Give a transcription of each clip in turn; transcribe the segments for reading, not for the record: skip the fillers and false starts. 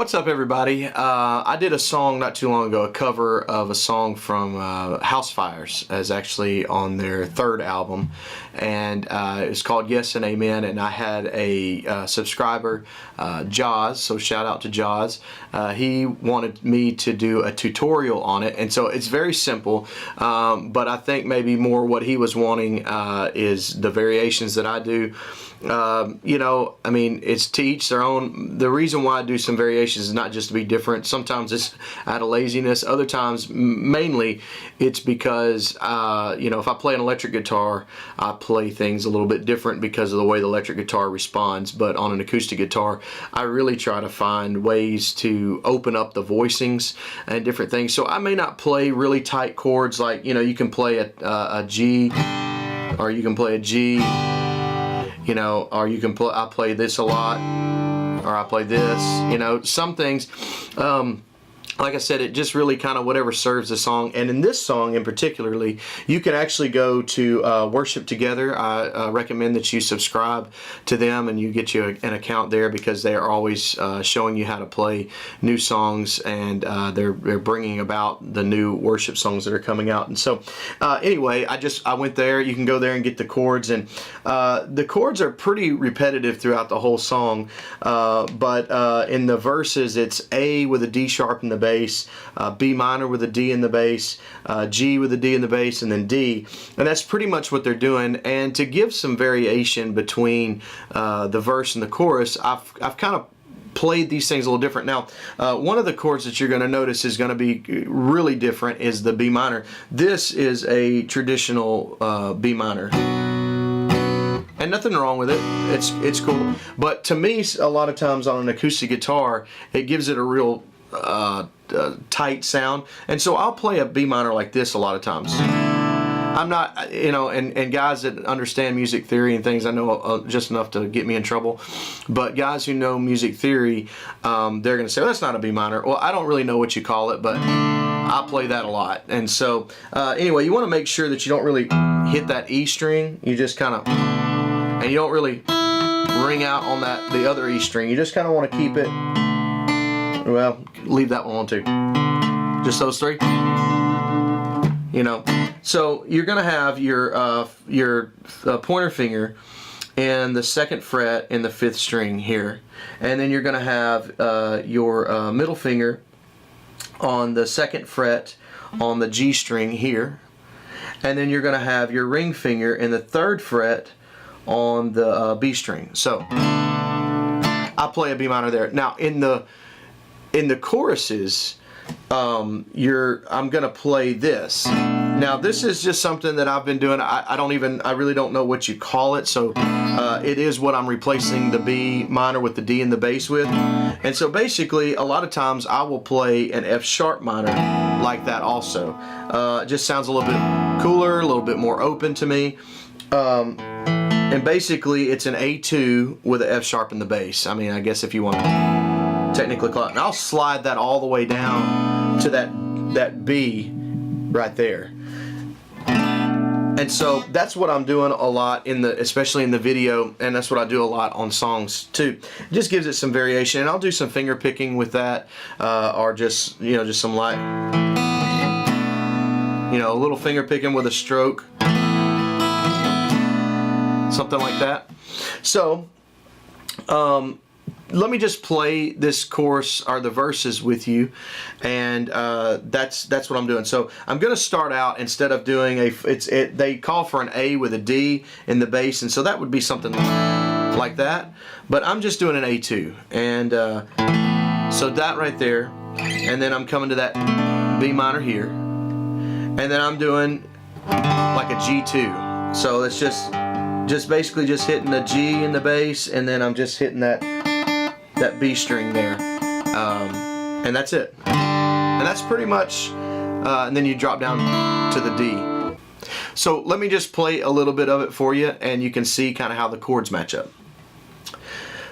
What's up, everybody? I did a song not too long ago, a cover of a song from House Fires, as actually on their third album, and it's called Yes and Amen. And I had a subscriber, Jaws, so shout out to Jaws. He wanted me to do a tutorial on it, and so it's very simple, but I think maybe more what he was wanting is the variations that I do. You know, I mean, it's to each their own. The reason why I do some variations is not just to be different. Sometimes it's out of laziness. Other times, mainly, it's because, you know, if I play an electric guitar, I play things a little bit different because of the way the electric guitar responds. But on an acoustic guitar, I really try to find ways to open up the voicings and different things. So I may not play really tight chords like, you know, you can play a G, or you can play a G, you know, or you can play, I play this a lot, or I play this, you know, some things, like I said, it just really kind of whatever serves the song. And in this song in particularly, you can actually go to Worship Together. I recommend that you subscribe to them and you get you an account there, because they are always showing you how to play new songs, and they're bringing about the new worship songs that are coming out. And so anyway, I went there. You can go there and get the chords, and the chords are pretty repetitive throughout the whole song, but in the verses it's A with a D sharp in the bass, B minor with a D in the bass, G with a D in the bass, and then D. And that's pretty much what they're doing. And to give some variation between the verse and the chorus, I've kind of played these things a little different. Now, one of the chords that you're going to notice is going to be really different is the B minor. This is a traditional B minor. And nothing wrong with it. It's cool. But to me, a lot of times on an acoustic guitar, it gives it a real tight sound, and so I'll play a B minor like this a lot of times. I'm not, you know, and guys that understand music theory and things, I know just enough to get me in trouble, but guys who know music theory, they're going to say, well, that's not a B minor. Well, I don't really know what you call it, but I play that a lot. And so anyway, you want to make sure that you don't really hit that E string. You just kind of, and you don't really ring out on the other E string. You just kind of want to keep it, well, leave that one on too. Just those three. You know, so you're gonna have your pointer finger in the 2nd fret in the 5th string here, and then you're gonna have your middle finger on the 2nd fret on the G string here, and then you're gonna have your ring finger in the 3rd fret on the B string. So I play a B minor there. Now in the choruses, I'm gonna play this. Now this is just something that I've been doing. I really don't know what you call it. So it is what I'm replacing the B minor with the D in the bass with. And so basically, a lot of times I will play an F sharp minor like that also. It just sounds a little bit cooler, a little bit more open to me. And basically, it's an A2 with an F sharp in the bass. I mean, I guess if you want to technically call it. And I'll slide that all the way down to that B right there. And so that's what I'm doing a lot especially in the video, and that's what I do a lot on songs too. It just gives it some variation, and I'll do some finger picking with that, or just, you know, just some light, you know, a little finger picking with a stroke, something like that. So let me just play this chorus or the verses with you, and that's what I'm doing. So I'm going to start out, instead of doing they call for an A with a D in the bass, and so that would be something like that. But I'm just doing an A2, and so that right there, and then I'm coming to that B minor here, and then I'm doing like a G2. So it's just basically just hitting the G in the bass, and then I'm just hitting that B string there, and that's it. And that's pretty much, and then you drop down to the D. So let me just play a little bit of it for you, and you can see kind of how the chords match up.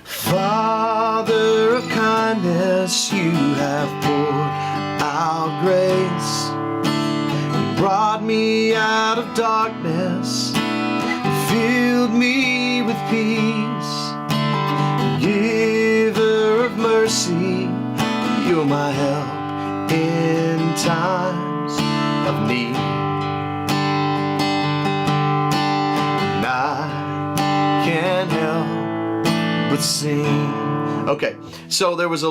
Father of kindness, you have poured out grace. You brought me out of darkness, filled me with peace. Giver of mercy, you're my help in times of need. And I can't help but sing. Okay, so there was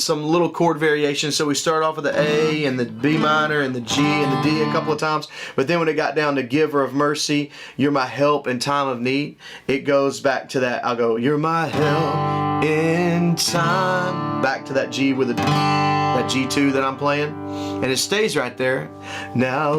some little chord variations. So we started off with the A and the B minor and the G and the D a couple of times, but then when it got down to Giver of Mercy, you're my help in time of need, it goes back to that. I'll go, you're my help in time, back to that G with that G2 that I'm playing, and it stays right there. Now,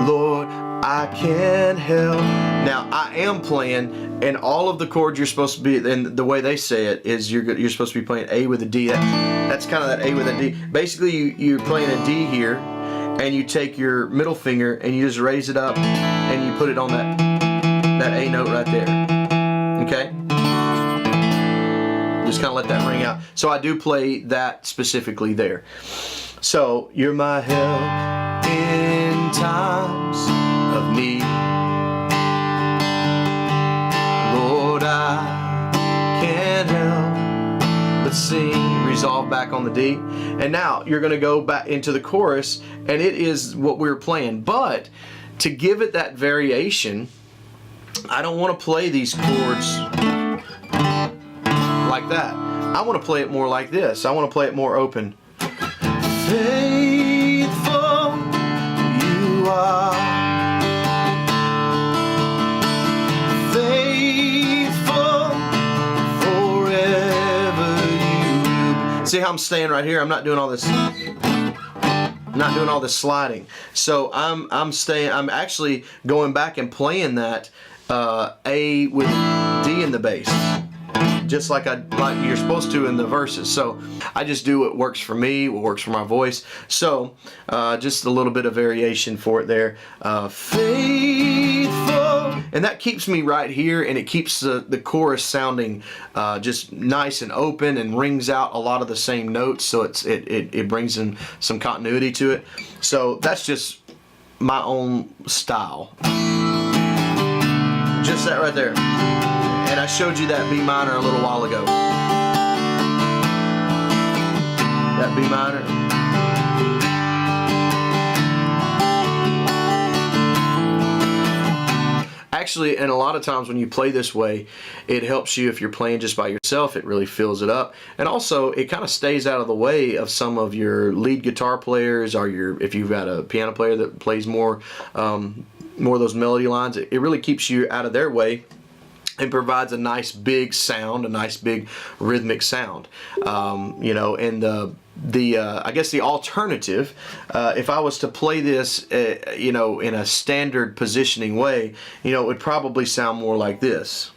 Lord, I can't help. Now I am playing, and all of the chords you're supposed to be, and the way they say it is you're supposed to be playing A with a D. That's kind of that A with a D. Basically, you're playing a D here, and you take your middle finger and you just raise it up, and you put it on that A note right there. Okay. Just kind of let that ring out. So I do play that specifically there. So you're my help in times of need. Lord, I can't help but sing. Resolve back on the D. And now you're going to go back into the chorus, and it is what we were playing. But to give it that variation, I don't want to play these chords like that. I want to play it more like this. I want to play it more open. Faithful you are, faithful forever you will. See how I'm staying right here? I'm not doing all this. Not doing all this sliding. So I'm staying. I'm actually going back and playing that A with D in the bass, just like you're supposed to in the verses. So I just do what works for me, what works for my voice. So just a little bit of variation for it there. Faithful, and that keeps me right here, and it keeps the chorus sounding just nice and open, and rings out a lot of the same notes. So it brings in some continuity to it. So that's just my own style. Just that right there. And I showed you that B minor a little while ago. That B minor. Actually, and a lot of times when you play this way, it helps you if you're playing just by yourself. It really fills it up. And also, it kind of stays out of the way of some of your lead guitar players, or if you've got a piano player that plays more of those melody lines. It really keeps you out of their way. It provides a nice big sound, a nice big rhythmic sound. You know, and I guess the alternative, if I was to play this, you know, in a standard positioning way, you know, it would probably sound more like this.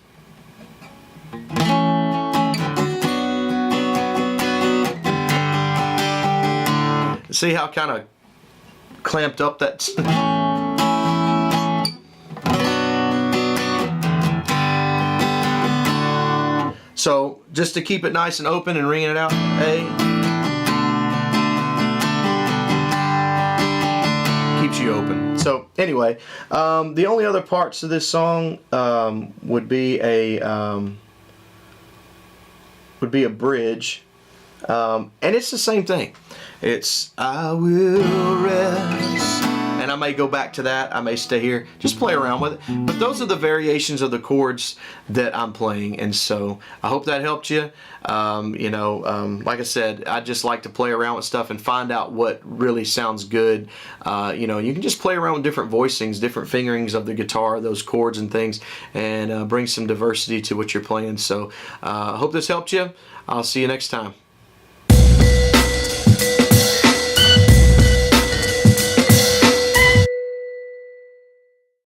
See how kind of clamped up that's. So just to keep it nice and open and ringing it out, A. Keeps you open. So anyway, the only other parts of this song would be a bridge, and it's the same thing. It's I will rest. And I may go back to that. I may stay here. Just play around with it. But those are the variations of the chords that I'm playing. And so I hope that helped you. You know, like I said, I just like to play around with stuff and find out what really sounds good. You know, you can just play around with different voicings, different fingerings of the guitar, those chords and things, and bring some diversity to what you're playing. So I hope this helped you. I'll see you next time.